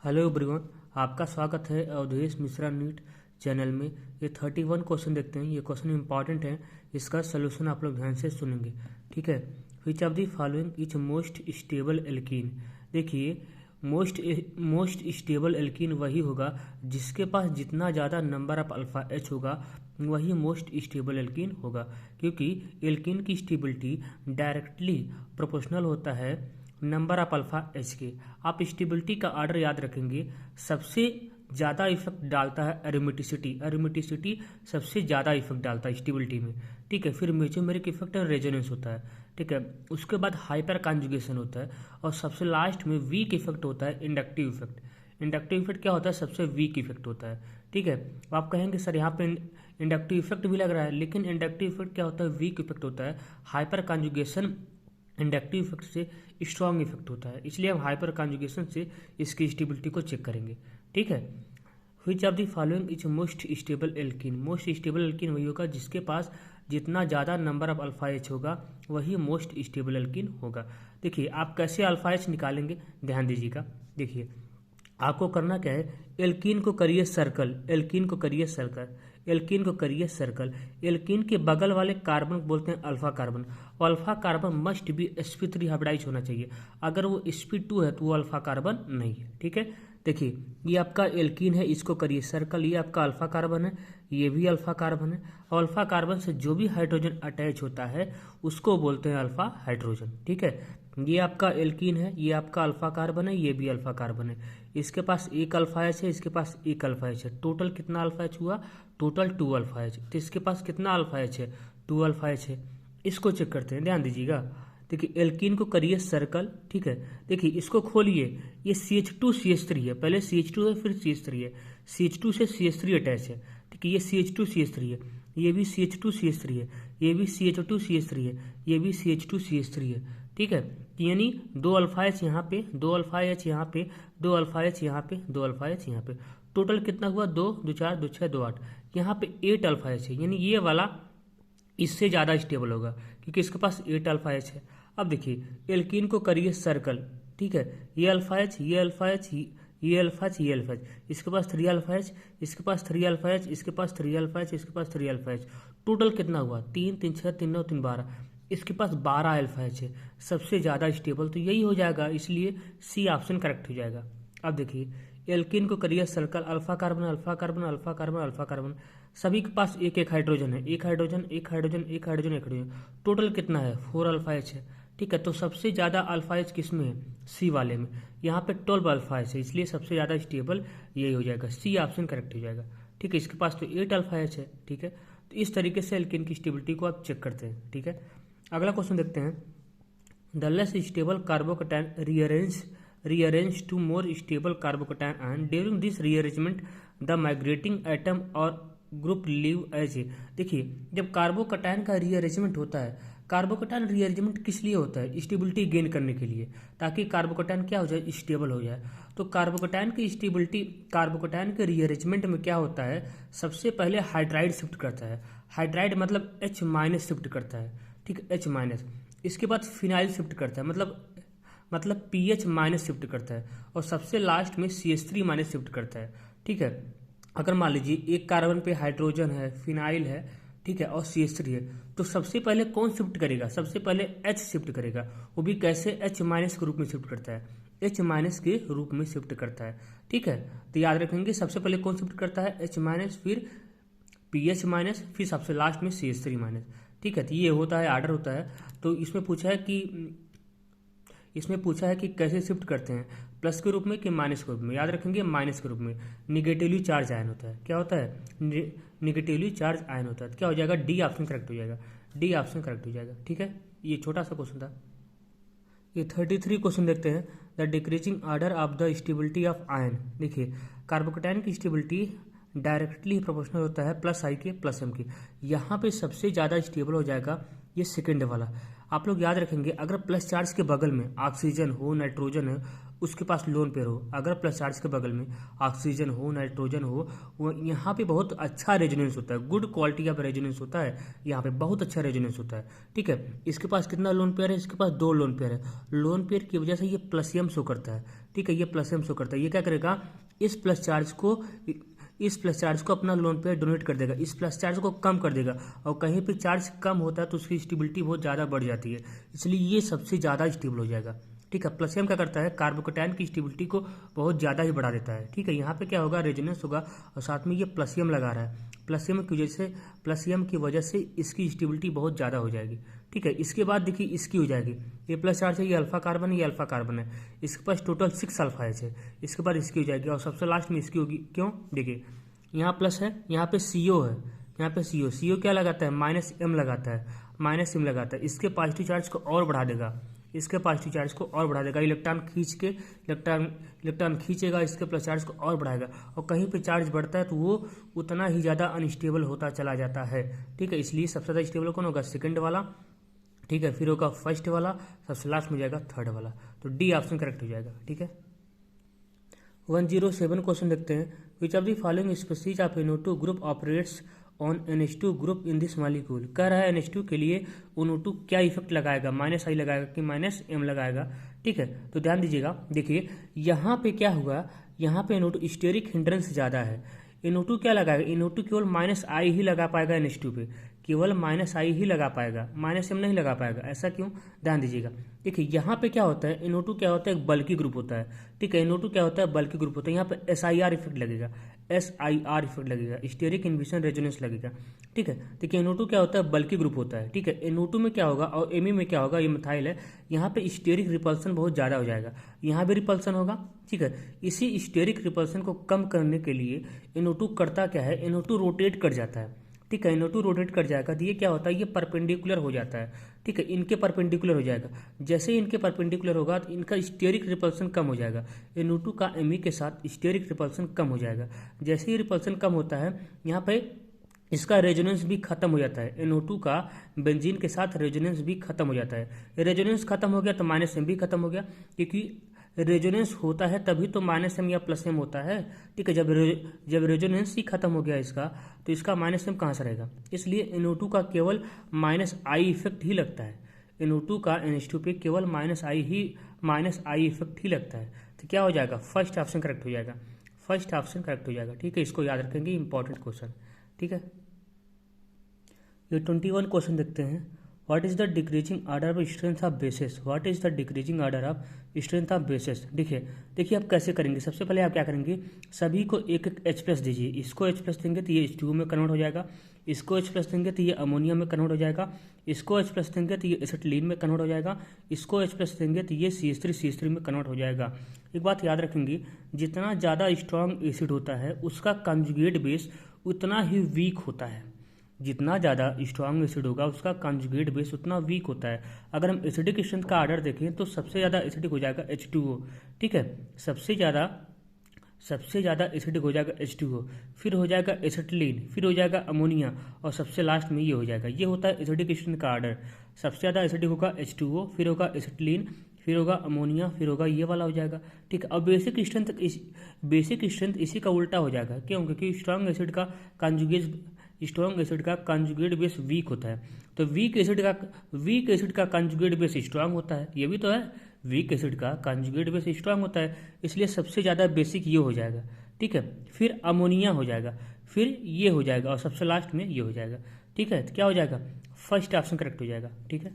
Hello everyone, आपका स्वागत है अवधेश मिश्रा नीट चैनल में। ये 31 क्वेश्चन देखते हैं। ये क्वेश्चन इंपॉर्टेंट है, इसका सोल्यूशन आप लोग ध्यान से सुनेंगे, ठीक है। Which of the following is most stable alkene. देखिए, मोस्ट स्टेबल एल्कीन वही होगा जिसके पास जितना ज़्यादा नंबर ऑफ अल्फा एच होगा वही मोस्ट स्टेबल एल्कीन होगा, क्योंकि एल्कीन की स्टेबिलिटी डायरेक्टली प्रोपोर्शनल होता है नंबर ऑफ अल्फा एच के। आप स्टेबिलिटी का ऑर्डर याद रखेंगे। सबसे ज़्यादा इफेक्ट डालता है एरोमेटिसिटी। एरोमेटिसिटी सबसे ज़्यादा इफेक्ट डालता है स्टेबिलिटी में, ठीक है। फिर मेसोमेरिक इफेक्ट और रेजोनेंस होता है, ठीक है। उसके बाद हाइपर कॉन्जुगेशन होता है और सबसे लास्ट में वीक इफेक्ट होता है इंडक्टिव इफेक्ट। इंडक्टिव इफेक्ट क्या होता है? सबसे वीक इफेक्ट होता है, ठीक है। आप कहेंगे सर यहाँ पे इंडक्टिव इफेक्ट भी लग रहा है, लेकिन इंडक्टिव इफेक्ट क्या होता है? वीक इफेक्ट होता है। हाइपर कॉन्जुगेशन इंडक्टिव इफेक्ट से स्ट्रॉन्ग इफेक्ट होता है, इसलिए हम हाइपर कॉन्जुगेशन से इसकी स्टेबिलिटी को चेक करेंगे, ठीक है। Which of the following is most stable alkene. Most stable alkene वही होगा जिसके पास जितना ज़्यादा नंबर ऑफ अल्फा एच होगा वही मोस्ट स्टेबल एल्कीन होगा। देखिए, आप कैसे अल्फा एच निकालेंगे, ध्यान दीजिएगा। देखिए, आपको करना क्या है, एल्कीन को करिए सर्कल, एल्कीन को करिए सर्कल, एल्कीन को करिए सर्कल। एल्कीन के बगल वाले कार्बन को बोलते हैं अल्फा कार्बन, और alpha carbon must be sp3 hybridize होना चाहिए। अगर वो sp2 है तो वो अल्फा कार्बन नहीं है, ठीक है। देखिए, ये आपका एल्कीन है, इसको करिए सर्कल। ये आपका अल्फा कार्बन है, ये भी अल्फा कार्बन है, और अल्फा कार्बन से जो भी हाइड्रोजन अटैच होता है उसको बोलते हैं अल्फा हाइड्रोजन, ठीक है। ये आपका एल्कीन है, ये आपका अल्फा कार्बन है, ये भी अल्फा कार्बन है। इसके पास एक अल्फा एच है, इसके पास एक अल्फा एच है। टोटल कितना अल्फा एच हुआ? Total 2 alpha H. तो इसके पास कितना अल्फा एच है? 2 अल्फा एच है। इसको चेक करते हैं, ध्यान दीजिएगा। देखिए, एल्कीन को करिए सर्कल, ठीक है। देखिए, इसको खोलिए, ये CH2CH3 है। पहले CH2 है, फिर CH3 है। CH2 से CH3 अटैच है, ठीक है। ये CH2CH3 है, ये भी CH2CH3 है, ये भी CH2CH3 है, ये भी CH2CH3 है, ठीक है। यानी 2 अल्फा एच यहाँ पे, 2 अल्फा एच यहाँ पे, 2 अल्फा एच यहाँ पे, 2 अल्फा एच यहाँ पे। टोटल कितना हुआ? 2 2 4 2 6 2 8। यहाँ पे 8 अल्फा एच है, यानी ये वाला इससे ज़्यादा स्टेबल होगा क्योंकि इसके पास 8 अल्फा एच है। अब देखिए, एल्कीन को करिए सर्कल, ठीक है। ये अल्फा एच, ये अल्फा एच, ये अल्फा एच, ये अल्फा एच। इसके पास 3 अल्फा एच, इसके पास 3 अल्फा एच, इसके पास 3 अल्फा एच, इसके पास 3 अल्फा एच। टोटल कितना हुआ? 3 3 6 3 9 3 12। इसके पास 12 अल्फा एच है, सबसे ज़्यादा स्टेबल तो यही हो जाएगा, इसलिए सी ऑप्शन करेक्ट हो जाएगा। अब देखिए, एल्कीन को करिए circle, alpha carbon alpha carbon alpha carbon alpha carbon, सभी के पास एक एक हाइड्रोजन है, एक हाइड्रोजन एक हाइड्रोजन एक हाइड्रोजन एक हाइड्रोजन। टोटल कितना है? 4 अल्फा एच है, ठीक है। तो सबसे ज़्यादा अल्फा एच किस में है? सी वाले में। यहाँ पे 12 अल्फा एच है, इसलिए सबसे ज़्यादा स्टेबल यही हो जाएगा, सी ऑप्शन करेक्ट हो जाएगा, ठीक है। इसके पास तो 8 अल्फा एच है, ठीक है। तो इस तरीके से एल्कीन की स्टेबिलिटी को आप चेक करते हैं, ठीक है। अगला क्वेश्चन देखते हैं। The less stable carbocation rearrange to more stable carbocation ion during this rearrangement the migrating atom और ग्रुप लीव एज ए। देखिए, जब कार्बोकैटायन का रीअरेंजमेंट होता है, कार्बोकैटायन रीअरेंजमेंट किस लिए होता है? स्टेबिलिटी गेन करने के लिए, ताकि कार्बोकैटायन क्या हो जाए? स्टेबल हो जाए। तो कार्बोकैटायन की स्टेबिलिटी, कार्बोकैटायन के रीअरेंजमेंट में क्या होता है? सबसे पहले हाइड्राइड शिफ्ट करता है। हाइड्राइड मतलब H माइनस शिफ्ट करता है, ठीक है, H माइनस। इसके बाद फिनाइल शिफ्ट करता है, मतलब पीएच माइनस शिफ्ट करता है, और सबसे लास्ट में CH3 माइनस शिफ्ट करता है, ठीक है। अगर मान लीजिए एक कार्बन पे हाइड्रोजन है, फिनाइल है, ठीक है, और CH3 है, तो सबसे पहले कौन शिफ्ट करेगा? सबसे पहले H शिफ्ट करेगा। वो भी कैसे? H माइनस के रूप में शिफ्ट करता है, H माइनस के रूप में शिफ्ट करता है, ठीक है। तो याद रखेंगे, सबसे पहले कौन शिफ्ट करता है? H माइनस, फिर पीएच माइनस, फिर सबसे लास्ट में CH3 माइनस, ठीक है। तो ये होता है, आर्डर होता है। तो इसमें पूछा है कि कैसे शिफ्ट करते हैं, प्लस के रूप में कि माइनस के रूप में। याद रखेंगे, माइनस के रूप में निगेटिवली चार्ज आयन होता है। क्या होता है? निगेटिवली चार्ज आयन होता है। क्या हो जाएगा? डी ऑप्शन करेक्ट हो जाएगा, डी ऑप्शन करेक्ट हो जाएगा, ठीक है। ये छोटा सा क्वेश्चन था। ये 33 क्वेश्चन देखते हैं। The decreasing order of the stability of ion. देखिए, कार्बोकैटायन की स्टेबिलिटी डायरेक्टली प्रोपोर्शनल होता है प्लस आई के प्लस एम के। यहाँ पे सबसे ज़्यादा स्टेबल हो जाएगा ये सेकेंड वाला। आप लोग याद रखेंगे, अगर प्लस चार्ज के बगल में ऑक्सीजन हो, नाइट्रोजन हो, उसके पास लोन पेयर हो, अगर प्लस चार्ज के बगल में ऑक्सीजन हो, नाइट्रोजन हो, वो यहाँ पे बहुत अच्छा रेजोनेंस होता है, गुड क्वालिटी ऑफ रेजोनेंस होता है, यहाँ पे बहुत अच्छा रेजोनेंस होता है, ठीक है। इसके पास कितना लोन पेयर है? इसके पास 2 लोन पेयर है। लोन पेयर की वजह से ये प्लसियम शो करता है, ठीक है, ये प्लस एम शो करता है। ये क्या करेगा, इस प्लस चार्ज को अपना लोन पे डोनेट कर देगा, इस प्लस चार्ज को कम कर देगा, और कहीं पे चार्ज कम होता है तो उसकी स्टेबिलिटी बहुत ज़्यादा बढ़ जाती है, इसलिए ये सबसे ज़्यादा स्टेबल हो जाएगा। ठीक है, प्लस एम क्या करता है, कार्बोकैटायन की स्टेबिलिटी को बहुत ज़्यादा ही बढ़ा देता है। ठीक है, यहाँ पे क्या होगा, रेजोनेंस होगा, और साथ में ये प्लस एम लगा रहा है, प्लस एम की वजह से इसकी स्टेबिलिटी बहुत ज़्यादा हो जाएगी। ठीक है, इसके बाद देखिए इसकी हो जाएगी, ये प्लस चार्ज है, ये अल्फा कार्बन है, ये अल्फा कार्बन है, इसके पास टोटल 6 अल्फा एच है। इसके बाद इसकी हो जाएगी, और सबसे लास्ट में इसकी होगी। क्यों, देखिए यहाँ प्लस है, यहाँ पे CO है, यहाँ पे CO क्या लगाता है, माइनस एम लगाता है, इसके पॉजिटिव चार्ज को और बढ़ा देगा, इलेक्ट्रॉन खींचेगा, इसके प्लस चार्ज को और बढ़ाएगा, और कहीं पे चार्ज बढ़ता है तो वो उतना ही ज़्यादा अनस्टेबल होता चला जाता है। ठीक है, इसलिए सबसे ज़्यादा स्टेबल कौन होगा, सेकंड वाला। ठीक है, फिर होगा फर्स्ट वाला, सबसे लास्ट में जाएगा थर्ड वाला, तो डी ऑप्शन करेक्ट हो जाएगा। ठीक है, 107 क्वेश्चन देखते हैं। Which of the following species of NO2 group operates on NH2 group in this molecule. कह रहा है NH2 के लिए NO2 क्या इफेक्ट लगाएगा, -I लगाएगा कि -M लगाएगा। ठीक है, तो ध्यान दीजिएगा, देखिए यहाँ पे क्या हुआ, यहाँ पे NO2 स्टेरिक हिंड्रेंस ज़्यादा है, NO2 क्या लगाएगा, NO2 केवल -I ही लगा पाएगा NH2 पे, केवल -I ही लगा पाएगा, -M नहीं लगा पाएगा। ऐसा क्यों, ध्यान दीजिएगा। देखिए यहाँ पे क्या होता है, NO2 क्या होता है, एक बल्कि ग्रुप होता है। ठीक है, NO2 क्या होता है, बल्कि ग्रुप होता है। यहाँ पे SIR इफेक्ट लगेगा, स्टेरिक इन्विशन रेजोनेंस लगेगा। ठीक है, देखिए NO2 क्या होता है, बल्कि ग्रुप होता है। ठीक है, NO2 में क्या होगा और Me में क्या होगा, ये मिथाइल है, यहाँ पे स्टेरिक रिपल्सन बहुत ज़्यादा हो जाएगा, यहाँ भी रिपल्सन होगा। ठीक है, इसी स्टेरिक रिपल्सन को कम करने के लिए NO2 करता क्या है, NO2 रोटेट कर जाता है। ठीक है, NO2 रोटेट कर जाएगा तो ये क्या होता है, ये परपेंडिकुलर हो जाता है। ठीक है, इनके परपेंडिकुलर हो जाएगा, जैसे ही इनके परपेंडिकुलर होगा तो इनका स्टेरिक रिपल्सन कम हो जाएगा, NO2 का Me के साथ स्टेरिक रिपल्सन कम हो जाएगा। जैसे ही रिपल्सन कम होता है, यहाँ पे इसका रेजोनेंस भी खत्म हो जाता है, NO2 का बेंजीन के साथ रेजोनेंस भी खत्म हो जाता है। रेजोनेंस खत्म हो गया तो -M भी खत्म हो गया, क्योंकि रेजोनेंस होता है तभी तो -M या +M होता है। ठीक है, जब रेजोनेंस ही खत्म हो गया इसका, तो इसका -M कहाँ से रहेगा, इसलिए NO2 का केवल -I इफेक्ट ही लगता है, NO2 का NH2 पे केवल -I इफेक्ट ही लगता है। तो क्या हो जाएगा, फर्स्ट ऑप्शन करेक्ट हो जाएगा, ठीक है, इसको याद रखेंगे, इंपॉर्टेंट क्वेश्चन। ठीक है, ये 21 क्वेश्चन देखते हैं। What is the decreasing order of strength of bases, देखिए आप कैसे करेंगे। सबसे पहले आप क्या करेंगे, सभी को एक H+ दीजिए, इसको H+ देंगे तो ये H2O में कन्वर्ट हो जाएगा, इसको H+ देंगे तो ये अमोनिया में कन्वर्ट हो जाएगा, इसको H+ देंगे तो ये एसिटिलीन में कन्वर्ट हो जाएगा, इसको H+ देंगे तो ये CH3 में कन्वर्ट हो जाएगा। एक बात याद रखेंगे, जितना ज़्यादा स्ट्रॉन्ग एसिड होता है उसका कंजुगेट बेस उतना ही वीक होता है, जितना ज़्यादा स्ट्रॉन्ग एसिड होगा उसका कंजुगेट बेस उतना वीक होता है। अगर हम एसिडिक स्ट्रेंथ का ऑर्डर देखें तो सबसे ज़्यादा एसिडिक हो जाएगा H2O। ठीक है, सबसे ज़्यादा एसिडिक हो जाएगा H2O, फिर हो जाएगा एसिटिलीन, फिर हो जाएगा अमोनिया, और सबसे लास्ट में ये हो जाएगा। ये होता है एसिडिक स्ट्रेंथ का ऑर्डर, सबसे ज़्यादा एसिडिक होगा H2O, फिर होगा एसिटिलीन, फिर होगा अमोनिया, फिर होगा ये वाला हो जाएगा। ठीक है, अब बेसिक स्ट्रेंथ इसी का उल्टा हो जाएगा। क्यों, क्योंकि स्ट्रॉन्ग एसिड का कंजुगेट बेस वीक होता है, तो वीक एसिड का कंजुगेट बेस स्ट्रांग होता है, ये भी तो है, वीक एसिड का कंजुगेट बेस स्ट्रांग होता है, इसलिए सबसे ज़्यादा बेसिक ये हो जाएगा। ठीक है, फिर अमोनिया हो जाएगा, फिर ये हो जाएगा, और सबसे लास्ट में ये हो जाएगा। ठीक है, तो क्या हो जाएगा, फर्स्ट ऑप्शन करेक्ट हो जाएगा। ठीक है।